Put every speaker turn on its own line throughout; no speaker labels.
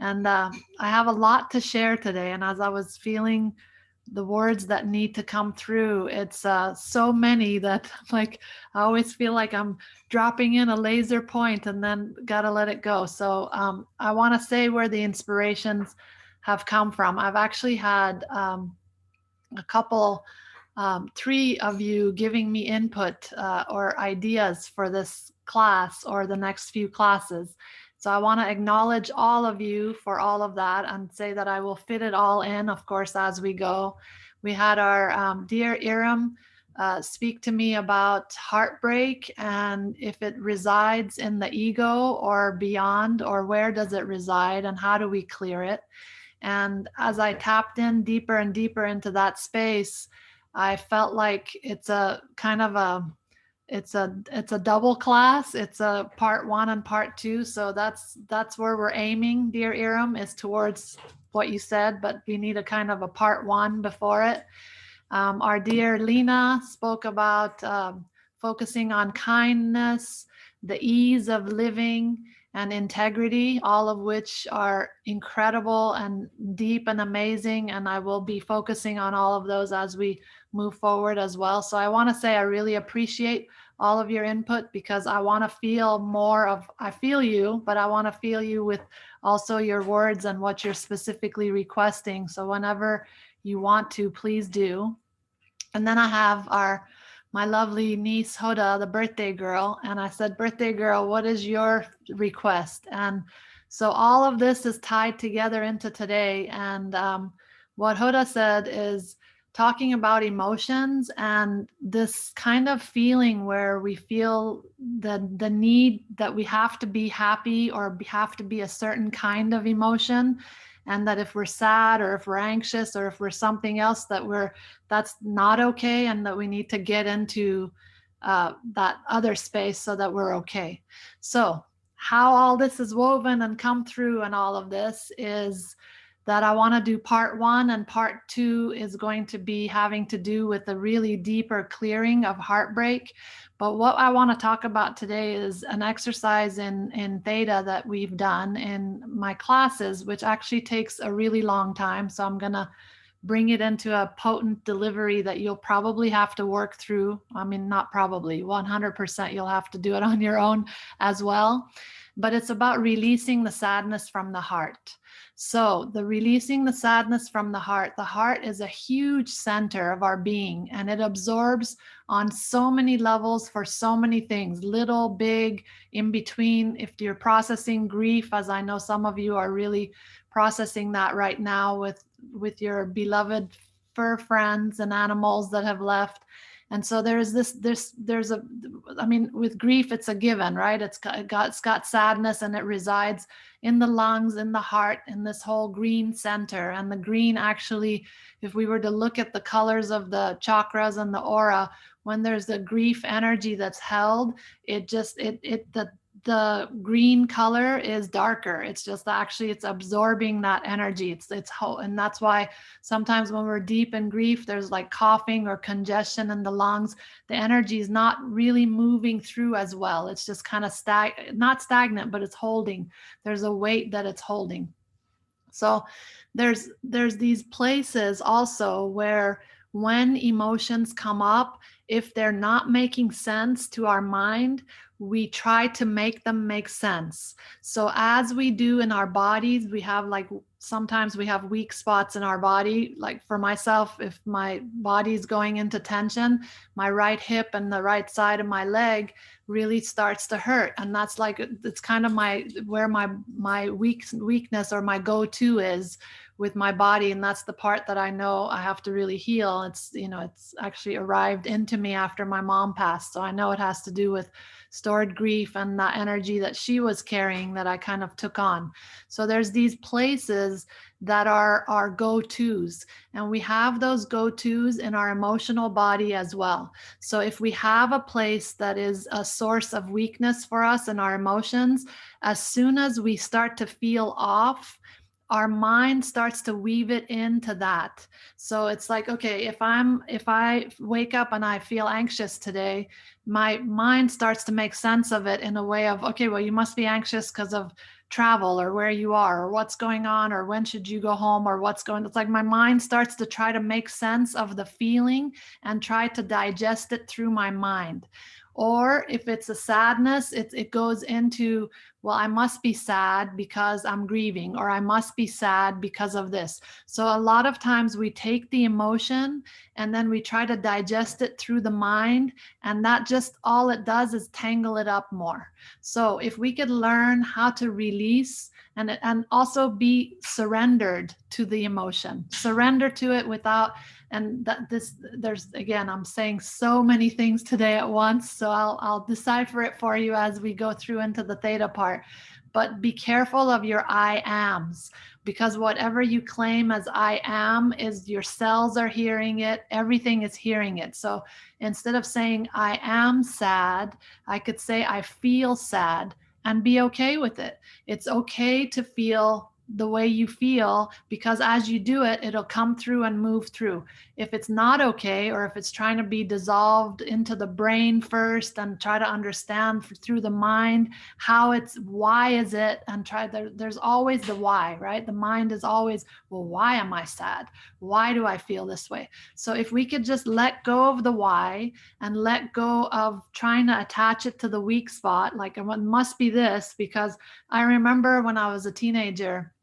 And I have a lot to share today. And as I was feeling the words that need to come through, it's so many that like I always feel like I'm dropping in a laser point and then gotta let it go. So I want to say where the inspirations have come from. I've actually had a couple, three of you giving me input or ideas for this class or the next few classes. So I want to acknowledge all of you for all of that and say that I will fit it all in, of course, as we go. We had our dear Iram speak to me about heartbreak and if it resides in the ego or beyond, or where does it reside and how do we clear it. And as I tapped in deeper and deeper into that space, I felt like it's a kind of a it's a double class. It's a part one and part two. So that's where we're aiming, dear Iram, is towards what you said, but we need a kind of a part one before it. Our dear Lena spoke about focusing on kindness, the ease of living, and integrity, all of which are incredible and deep and amazing. And I will be focusing on all of those as we move forward as well. So I want to say I really appreciate all of your input because I want to feel more of, I feel you, but I want to feel you with also your words and what you're specifically requesting. So whenever you want to, please do. And then I have my lovely niece Hoda, the birthday girl, and I said, birthday girl, what is your request? And so all of this is tied together into today. And what Hoda said is talking about emotions and this kind of feeling where we feel the need that we have to be happy or have to be a certain kind of emotion, and that if we're sad or if we're anxious or if we're something else, that's not okay, and that we need to get into that other space so that we're okay. So how all this is woven and come through and all of this is that I want to do part one, and part two is going to be having to do with a really deeper clearing of heartbreak. But what I want to talk about today is an exercise in theta that we've done in my classes, which actually takes a really long time. So I'm going to bring it into a potent delivery that you'll probably have to work through. I mean, not probably, 100% you'll have to do it on your own as well. But it's about releasing the sadness from the heart. So the releasing the sadness from the heart is a huge center of our being, and it absorbs on so many levels for so many things, little, big, in between. If you're processing grief, as I know some of you are really processing that right now with your beloved fur friends and animals that have left. And so there's I mean, with grief, it's a given, right? It's got sadness, and it resides in the lungs, in the heart, in this whole green center. And the green actually, if we were to look at the colors of the chakras and the aura, when there's a grief energy that's held, the green color is darker. It's just actually, it's absorbing that energy. And that's why sometimes when we're deep in grief, there's like coughing or congestion in the lungs. The energy is not really moving through as well. It's just kind of not stagnant, but it's holding. There's a weight that it's holding. So there's these places also where when emotions come up, if they're not making sense to our mind, we try to make them make sense. So as we do in our bodies, we have sometimes we have weak spots in our body. Like for myself, if my body's going into tension, my right hip and the right side of my leg really starts to hurt. And that's like, it's kind of where my weakness or my go-to is with my body. And that's the part that I know I have to really heal. It's actually arrived into me after my mom passed. So I know it has to do with stored grief and that energy that she was carrying that I kind of took on. So there's these places that are our go-tos, and we have those go-tos in our emotional body as well. So if we have a place that is a source of weakness for us in our emotions, as soon as we start to feel off, our mind starts to weave it into that. So it's like, okay, if I wake up and I feel anxious today, my mind starts to make sense of it in a way of, okay, well, you must be anxious because of travel or where you are or what's going on or when should you go home or what's going, it's like my mind starts to try to make sense of the feeling and try to digest it through my mind. Or if it's a sadness, it goes into, well, I must be sad because I'm grieving, or I must be sad because of this. So a lot of times we take the emotion and then we try to digest it through the mind, and that just all it does is tangle it up more. So if we could learn how to release and also be surrendered to the emotion, surrender to it without, and that this, there's, again, I'm saying so many things today at once, so I'll decipher it for you as we go through into the theta part. But be careful of your I ams, because whatever you claim as I am is, your cells are hearing it, everything is hearing it. So instead of saying I am sad, I could say I feel sad, and be okay with it. It's okay to feel the way you feel, because as you do it, it'll come through and move through. If it's not okay, or if it's trying to be dissolved into the brain first and try to understand through the mind how it's, why is it, and there's always the why, right? The mind is always, well, why am I sad? Why do I feel this way? So if we could just let go of the why and let go of trying to attach it to the weak spot, like it must be this, because I remember when I was a teenager,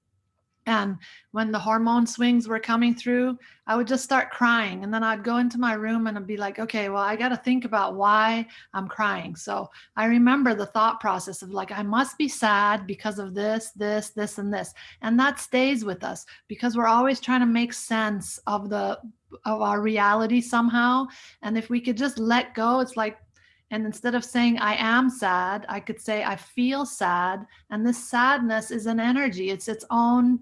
and when the hormone swings were coming through, I would just start crying. And then I'd go into my room and I'd be like, okay, well, I got to think about why I'm crying. So I remember the thought process of like, I must be sad because of this, this, this, and this. And that stays with us because we're always trying to make sense of our reality somehow. And if we could just let go, it's like, and instead of saying I am sad, I could say I feel sad. And this sadness is an energy. It's its own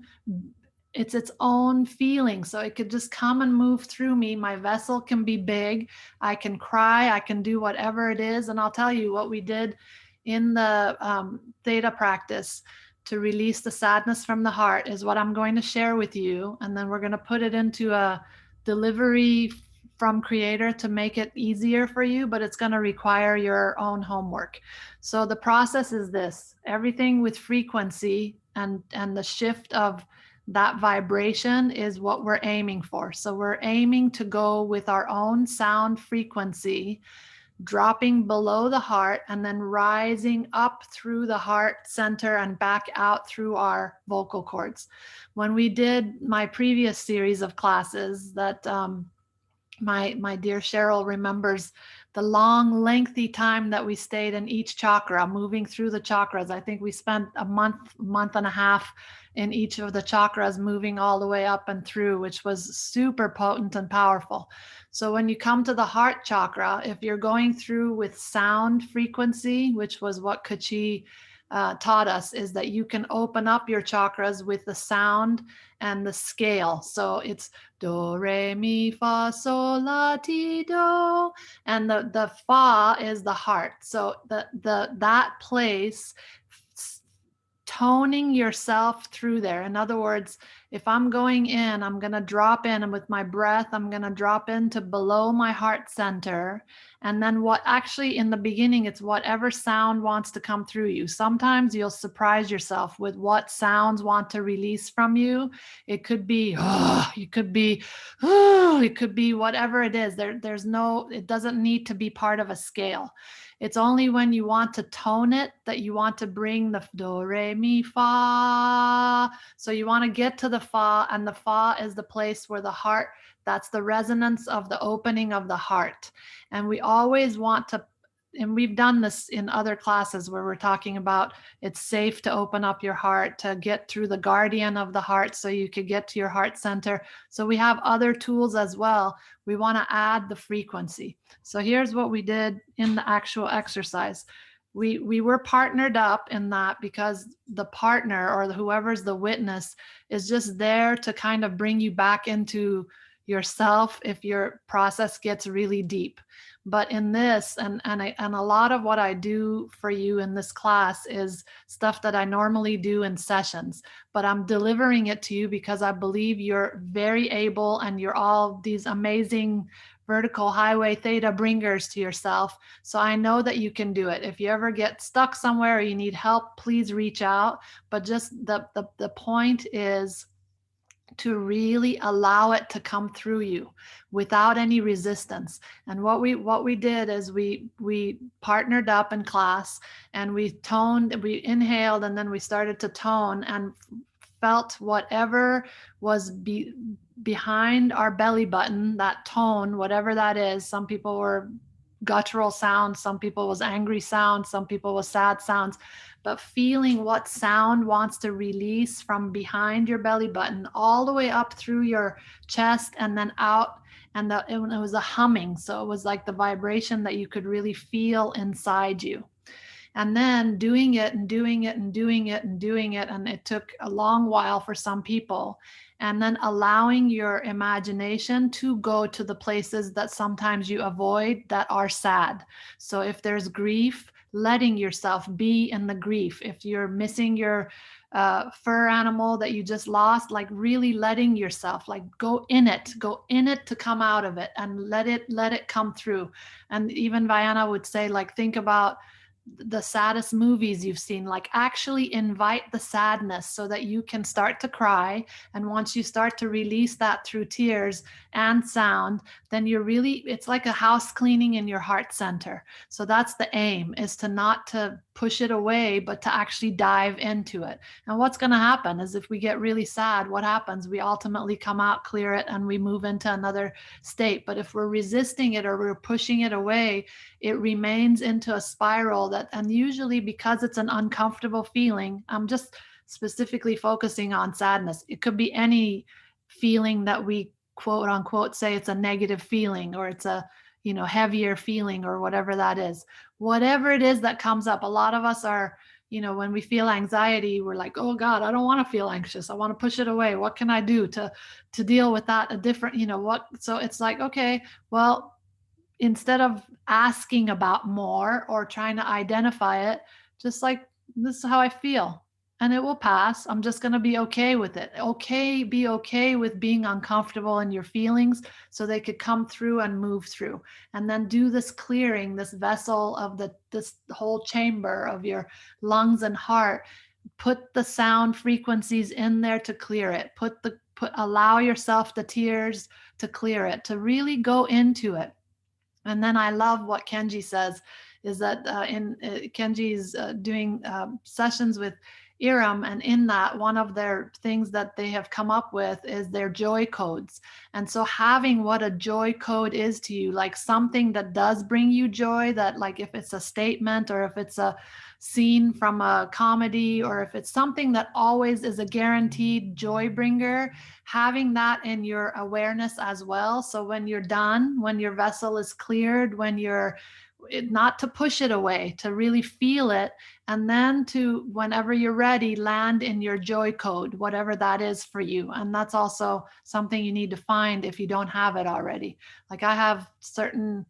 feeling. So it could just come and move through me. My vessel can be big. I can cry. I can do whatever it is. And I'll tell you what we did in the theta practice to release the sadness from the heart is what I'm going to share with you. And then we're going to put it into a delivery from creator to make it easier for you, but it's going to require your own homework. So the process is this: everything with frequency and the shift of that vibration is what we're aiming for. So we're aiming to go with our own sound frequency, dropping below the heart and then rising up through the heart center and back out through our vocal cords. When we did my previous series of classes that my dear Cheryl remembers, the long, lengthy time that we stayed in each chakra, moving through the chakras. I think we spent a month and a half in each of the chakras, moving all the way up and through, which was super potent and powerful. So when you come to the heart chakra, if you're going through with sound frequency, which was what Kachi taught us, is that you can open up your chakras with the sound and the scale. So it's do, re, mi, fa, sol, la, ti, do. And the fa is the heart. So that place, toning yourself through there. In other words, if I'm going in, I'm going to drop in, and with my breath, I'm going to drop into below my heart center. And then what actually in the beginning, it's whatever sound wants to come through you. Sometimes you'll surprise yourself with what sounds want to release from you. It could be, it could be, it could be whatever it is. It doesn't need to be part of a scale. It's only when you want to tone it that you want to bring the do, re, mi, fa. So you want to get to the fa, and the fa is the place where the heart, that's the resonance of the opening of the heart. And we always want to, and we've done this in other classes where we're talking about it's safe to open up your heart, to get through the guardian of the heart so you could get to your heart center. So we have other tools as well. We want to add the frequency. So here's what we did in the actual exercise. We were partnered up in that because the partner, or whoever's the witness, is just there to kind of bring you back into yourself if your process gets really deep. But in this, and a lot of what I do for you in this class is stuff that I normally do in sessions, but I'm delivering it to you because I believe you're very able and you're all these amazing vertical highway theta bringers to yourself. So I know that you can do it. If you ever get stuck somewhere or you need help, please reach out. But just the point is to really allow it to come through you without any resistance. And what we did is we partnered up in class, and we inhaled, and then we started to tone and felt whatever was behind our belly button, that tone, whatever that is. Some people were guttural sounds, some people was angry sounds, some people was sad sounds, but feeling what sound wants to release from behind your belly button all the way up through your chest and then out. And it was a humming, so it was like the vibration that you could really feel inside you. And then doing it and doing it and doing it and doing it, and it took a long while for some people. And then allowing your imagination to go to the places that sometimes you avoid that are sad. So if there's grief, letting yourself be in the grief. If you're missing your fur animal that you just lost, like really letting yourself, like go in it to come out of it, and let it come through. And even Vianna would say, like, think about the saddest movies you've seen, like actually invite the sadness so that you can start to cry. And once you start to release that through tears and sound, then it's like a house cleaning in your heart center. So that's the aim, is to not to push it away, but to actually dive into it. And what's going to happen is, if we get really sad, what happens? We ultimately come out, clear it, and we move into another state. But if we're resisting it or we're pushing it away, it remains into a spiral and usually, because it's an uncomfortable feeling, I'm just specifically focusing on sadness. It could be any feeling that we quote unquote say it's a negative feeling, or it's a, heavier feeling, or whatever that is. Whatever it is that comes up, a lot of us are, when we feel anxiety, we're like, oh God, I don't want to feel anxious. I want to push it away. What can I do to deal with that? A different, what? So it's like, okay, well, instead of asking about more or trying to identify it, just like, this is how I feel and it will pass. I'm just going to be okay with it. Okay, be okay with being uncomfortable in your feelings so they could come through and move through. And then do this clearing, this vessel of this whole chamber of your lungs and heart. Put the sound frequencies in there to clear it. Allow yourself the tears to clear it, to really go into it. And then I love what Kenji says, is that Kenji's doing sessions with Iram, and in that, one of their things that they have come up with is their joy codes. And so having what a joy code is to you, like something that does bring you joy, that, like, if it's a statement, or if it's a scene from a comedy, or if it's something that always is a guaranteed joy bringer, having that in your awareness as well. So when you're done, when your vessel is cleared, when you're not to push it away, to really feel it, and then to, whenever you're ready, land in your joy code, whatever that is for you. And that's also something you need to find if you don't have it already. Like, I have certain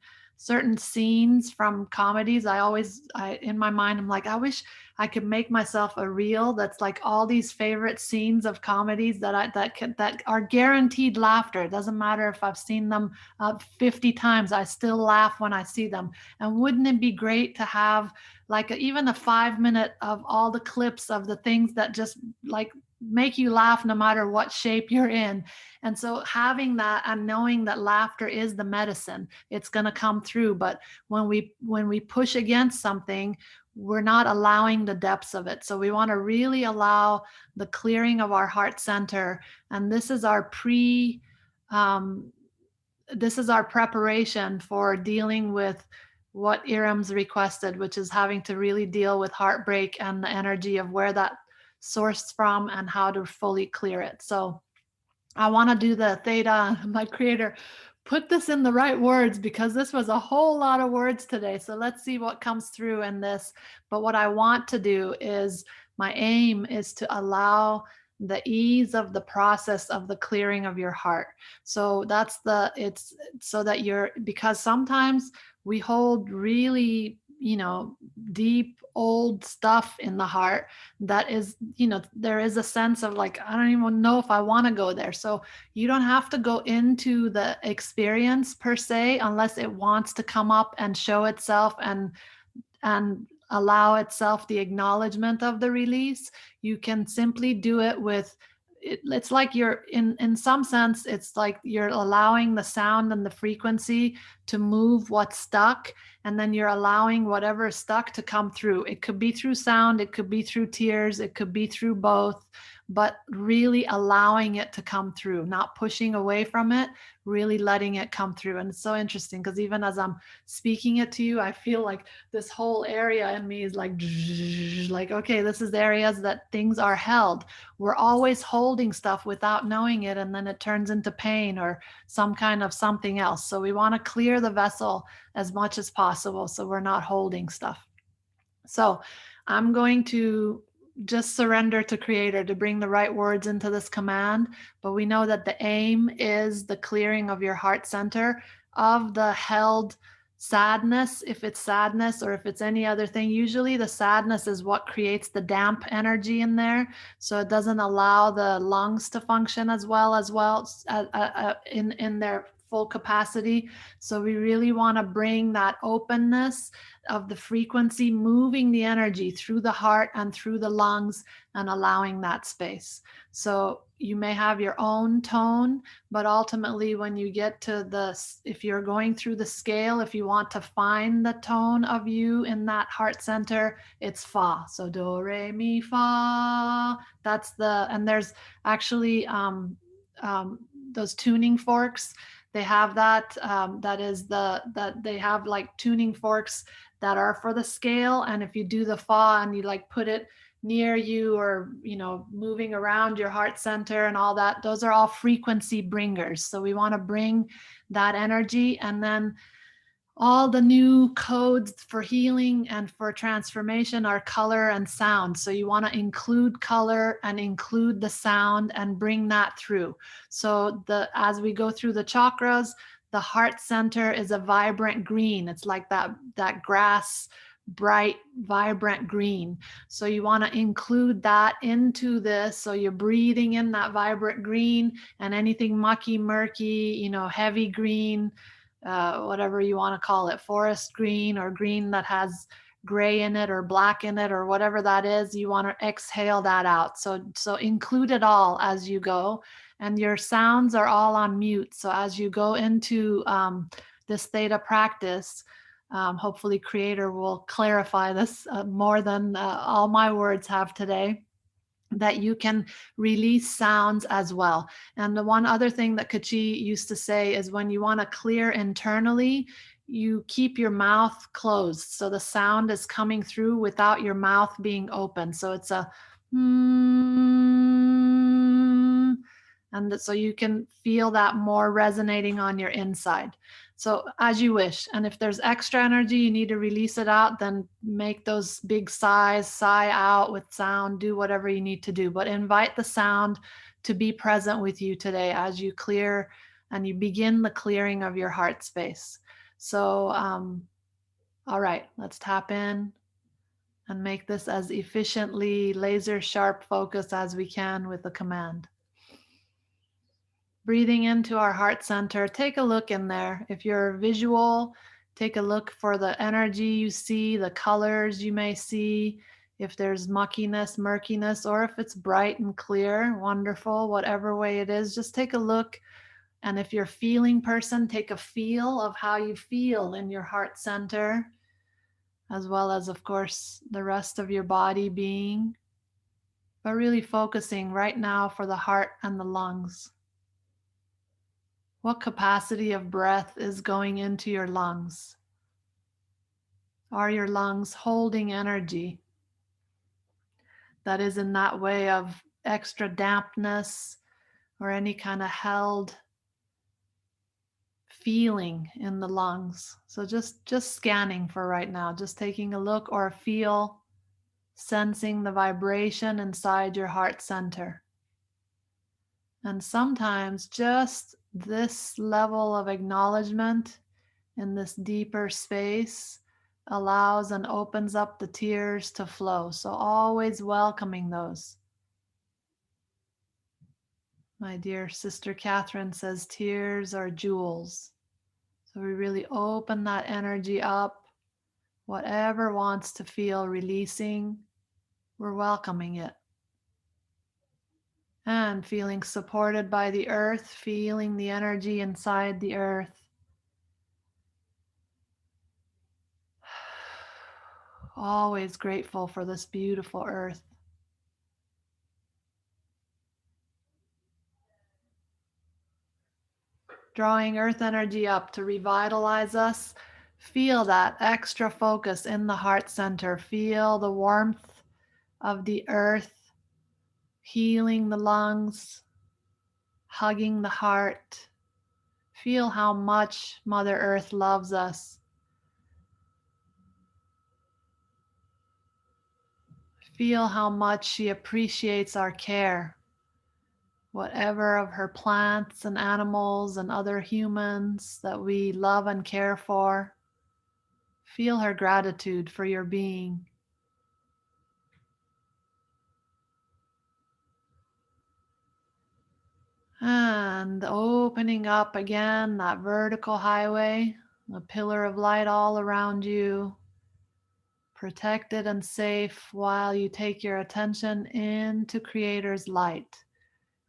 scenes from comedies. I in my mind, I'm like, I wish I could make myself a reel that's like all these favorite scenes of comedies that are guaranteed laughter. It doesn't matter if I've seen them 50 times, I still laugh when I see them. And wouldn't it be great to have like even a 5-minute of all the clips of the things that just like make you laugh no matter what shape you're in? And so having that and knowing that laughter is the medicine, it's going to come through. But when we push against something, we're not allowing the depths of it. So we want to really allow the clearing of our heart center. And this is our preparation for dealing with what Iram's requested, which is having to really deal with heartbreak and the energy of where that sourced from and how to fully clear it. So I want to do the theta. My creator put this in the right words, because this was a whole lot of words today. So let's see what comes through in this. But what I want to do is, my aim is to allow the ease of the process of the clearing of your heart. So it's so that because sometimes we hold really deep old stuff in the heart that is, there is a sense of like, I don't even know if I want to go there. So you don't have to go into the experience per se unless it wants to come up and show itself and allow itself the acknowledgement of the release. You can simply do it with it's like you're in some sense, it's like you're allowing the sound and the frequency to move what's stuck, and then you're allowing whatever is stuck to come through. It could be through sound, it could be through tears, it could be through both, but really allowing it to come through, not pushing away from it, really letting it come through. And it's so interesting because even as I'm speaking it to you, I feel like this whole area in me is like, okay, this is areas that things are held. We're always holding stuff without knowing it, and then it turns into pain or some kind of something else. So we want to clear the vessel as much as possible so we're not holding stuff. So I'm going to just surrender to Creator to bring the right words into this command. But we know that the aim is the clearing of your heart center of the held sadness, if it's sadness or if it's any other thing. Usually the sadness is what creates the damp energy in there, so it doesn't allow the lungs to function as well in their full capacity. So we really want to bring that openness of the frequency, moving the energy through the heart and through the lungs and allowing that space. So you may have your own tone, but ultimately when you get to if you're going through the scale, if you want to find the tone of you in that heart center, it's fa. So do, re, mi, fa. And there's actually those tuning forks. They have that that they have like tuning forks that are for the scale. And if you do the fa and you like put it near you or moving around your heart center and all that, those are all frequency bringers. So we want to bring that energy. And then all the new codes for healing and for transformation are color and sound. So you want to include color and include the sound and bring that through. So as we go through the chakras, the heart center is a vibrant green. It's like that grass, bright, vibrant green. So you want to include that into this. So you're breathing in that vibrant green, and anything mucky, murky, heavy green, whatever you want to call it, forest green or green that has gray in it or black in it or whatever that is, you want to exhale that out. So include it all as you go. And your sounds are all on mute. So as you go into this theta practice, hopefully Creator will clarify this more than all my words have today, that you can release sounds as well. And the one other thing that Kachi used to say is when you want to clear internally, you keep your mouth closed. So the sound is coming through without your mouth being open. So it's a and so you can feel that more resonating on your inside. So as you wish. And if there's extra energy, you need to release it out, then make those big sighs, sigh out with sound, do whatever you need to do. But invite the sound to be present with you today as you clear and you begin the clearing of your heart space. So, all right, let's tap in and make this as efficiently laser sharp focus as we can with the command. Breathing into our heart center, take a look in there. If you're visual, take a look for the energy you see, the colors you may see, if there's muckiness, murkiness, or if it's bright and clear, wonderful, whatever way it is, just take a look. And if you're a feeling person, take a feel of how you feel in your heart center, as well as, of course, the rest of your body being, but really focusing right now for the heart and the lungs. What capacity of breath is going into your lungs? Are your lungs holding energy that is in that way of extra dampness or any kind of held feeling in the lungs? So just scanning for right now, just taking a look or feel, sensing the vibration inside your heart center. And sometimes just this level of acknowledgement in this deeper space allows and opens up the tears to flow. So always welcoming those. My dear sister Catherine says tears are jewels. So we really open that energy up. Whatever wants to feel releasing, we're welcoming it. And feeling supported by the earth, feeling the energy inside the earth. Always grateful for this beautiful earth. Drawing earth energy up to revitalize us. Feel that extra focus in the heart center. Feel the warmth of the earth, healing the lungs, hugging the heart. Feel how much Mother Earth loves us. Feel how much she appreciates our care. Whatever of her plants and animals and other humans that we love and care for. Feel her gratitude for your being. And opening up again that vertical highway, a pillar of light all around you, protected and safe while you take your attention into Creator's light.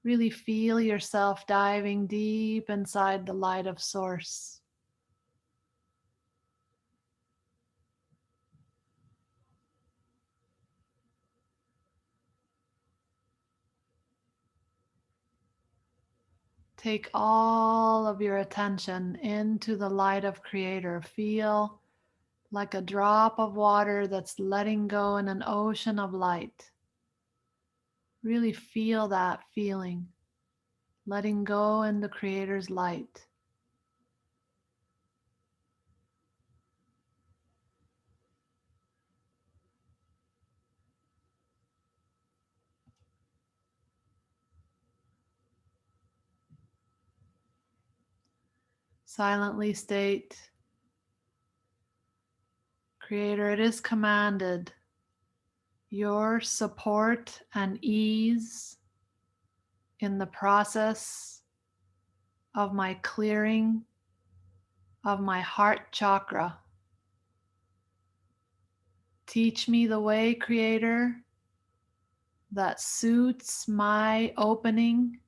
Really feel yourself diving deep inside the light of Source. Take all of your attention into the light of Creator. Feel like a drop of water that's letting go in an ocean of light. Really feel that feeling, letting go in the Creator's light. Silently state, Creator, it is commanded your support and ease in the process of my clearing of my heart chakra. Teach me the way, Creator, that suits my opening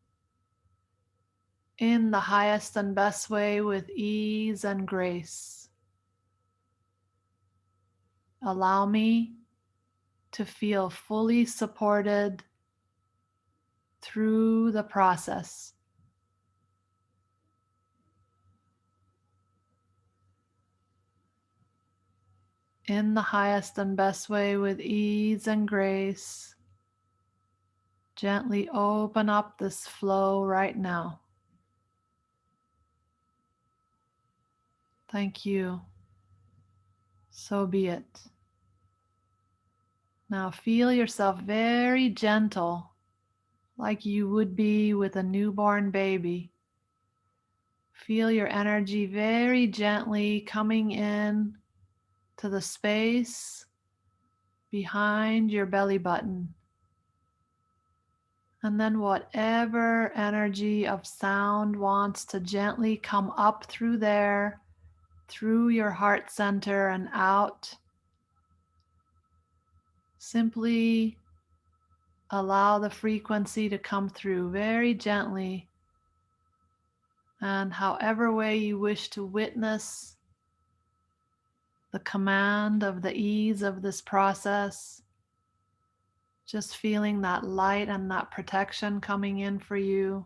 in the highest and best way with ease and grace. Allow me to feel fully supported through the process. In the highest and best way with ease and grace, gently open up this flow right now. Thank you. So be it. Now feel yourself very gentle, like you would be with a newborn baby. Feel your energy very gently coming in to the space behind your belly button. And then whatever energy of sound wants to gently come up through there, through your heart center and out, simply allow the frequency to come through very gently. And however way you wish to witness the command of the ease of this process, just feeling that light and that protection coming in for you,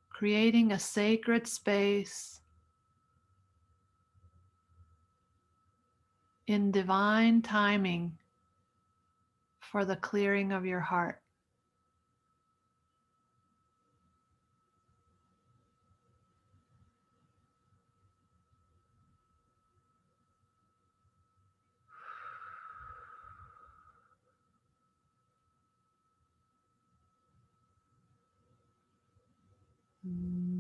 creating a sacred space in divine timing for the clearing of your heart. And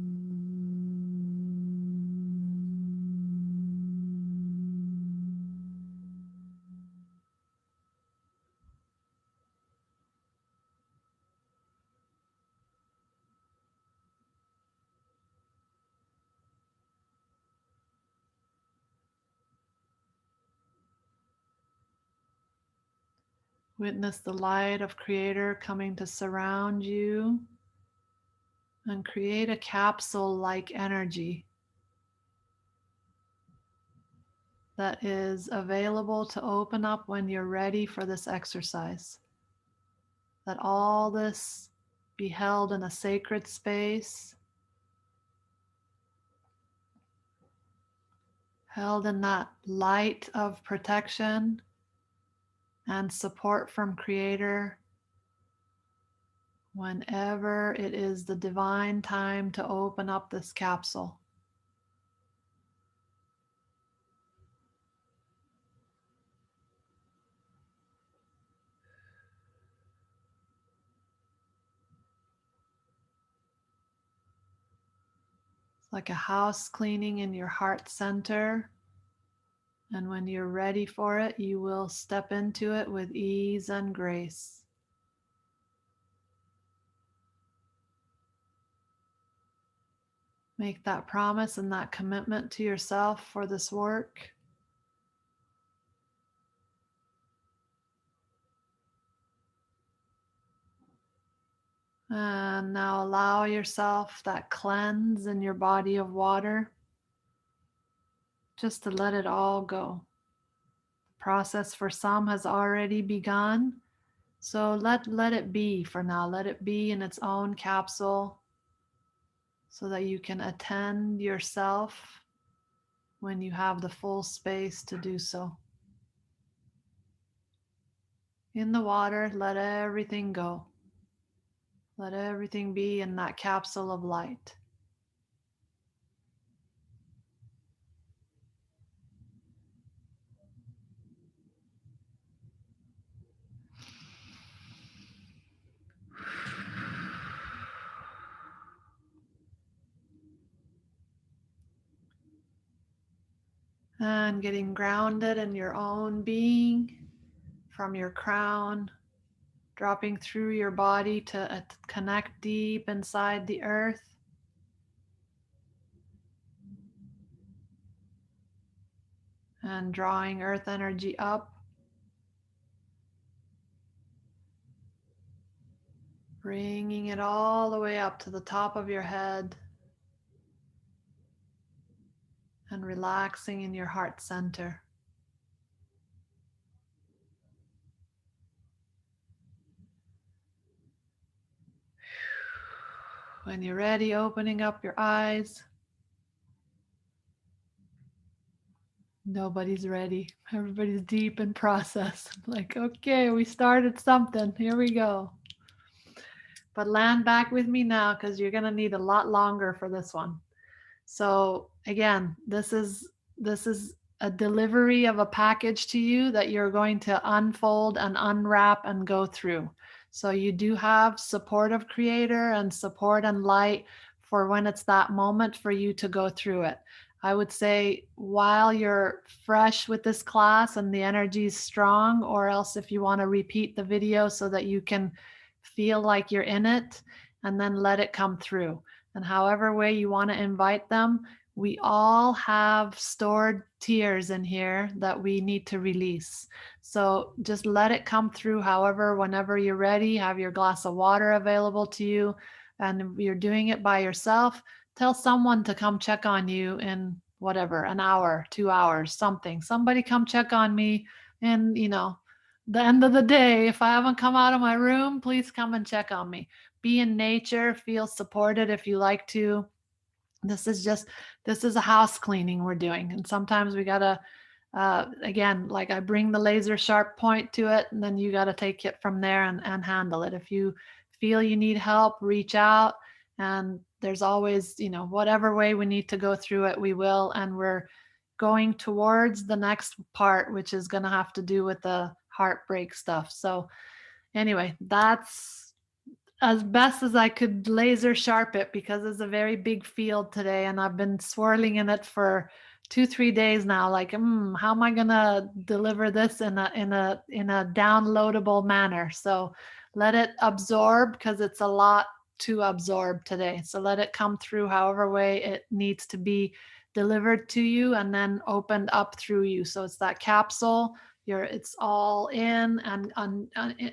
Witness the light of Creator coming to surround you and create a capsule-like energy that is available to open up when you're ready for this exercise. Let all this be held in a sacred space, held in that light of protection and support from Creator whenever it is the divine time to open up this capsule. It's like a house cleaning in your heart center. And when you're ready for it, you will step into it with ease and grace. Make that promise and that commitment to yourself for this work. And now allow yourself that cleanse in your body of water, just to let it all go. The process for some has already begun, so let it be for now. Let it be in its own capsule so that you can attend yourself when you have the full space to do so. In the water, let everything go. Let everything be in that capsule of light. And getting grounded in your own being from your crown, dropping through your body to connect deep inside the earth. And drawing earth energy up, bringing it all the way up to the top of your head, and relaxing in your heart center. When you're ready, opening up your eyes. Nobody's ready. Everybody's deep in process. Like, okay, we started something. Here we go. But land back with me now, because you're going to need a lot longer for this one. So again, this is a delivery of a package to you that you're going to unfold and unwrap and go through. So you do have support of Creator and support and light for when it's that moment for you to go through it. I would say while you're fresh with this class and the energy is strong, or else if you want to repeat the video so that you can feel like you're in it, and then let it come through. And however way you want to invite them, we all have stored tears in here that we need to release. So just let it come through. However, whenever you're ready, have your glass of water available to you. And if you're doing it by yourself, tell someone to come check on you in whatever, an hour, 2 hours, something. Somebody come check on me. And, the end of the day, if I haven't come out of my room, please come and check on me. Be in nature, feel supported if you like to. This is a house cleaning we're doing. And sometimes we gotta, again, like I bring the laser sharp point to it, and then you gotta take it from there and handle it. If you feel you need help, reach out. And there's always, whatever way we need to go through it, we will. And we're going towards the next part, which is gonna have to do with the heartbreak stuff. So anyway, that's as best as I could laser sharp it, because it's a very big field today and I've been swirling in it for 2-3 days now. Like, how am I gonna deliver this in a downloadable manner? So let it absorb, because it's a lot to absorb today. So let it come through however way it needs to be delivered to you and then opened up through you. So it's that capsule It's all in and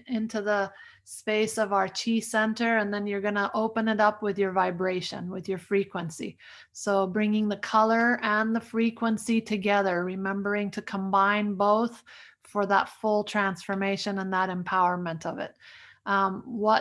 into the space of our chi center, and then you're going to open it up with your vibration, with your frequency. So bringing the color and the frequency together, remembering to combine both for that full transformation and that empowerment of it. What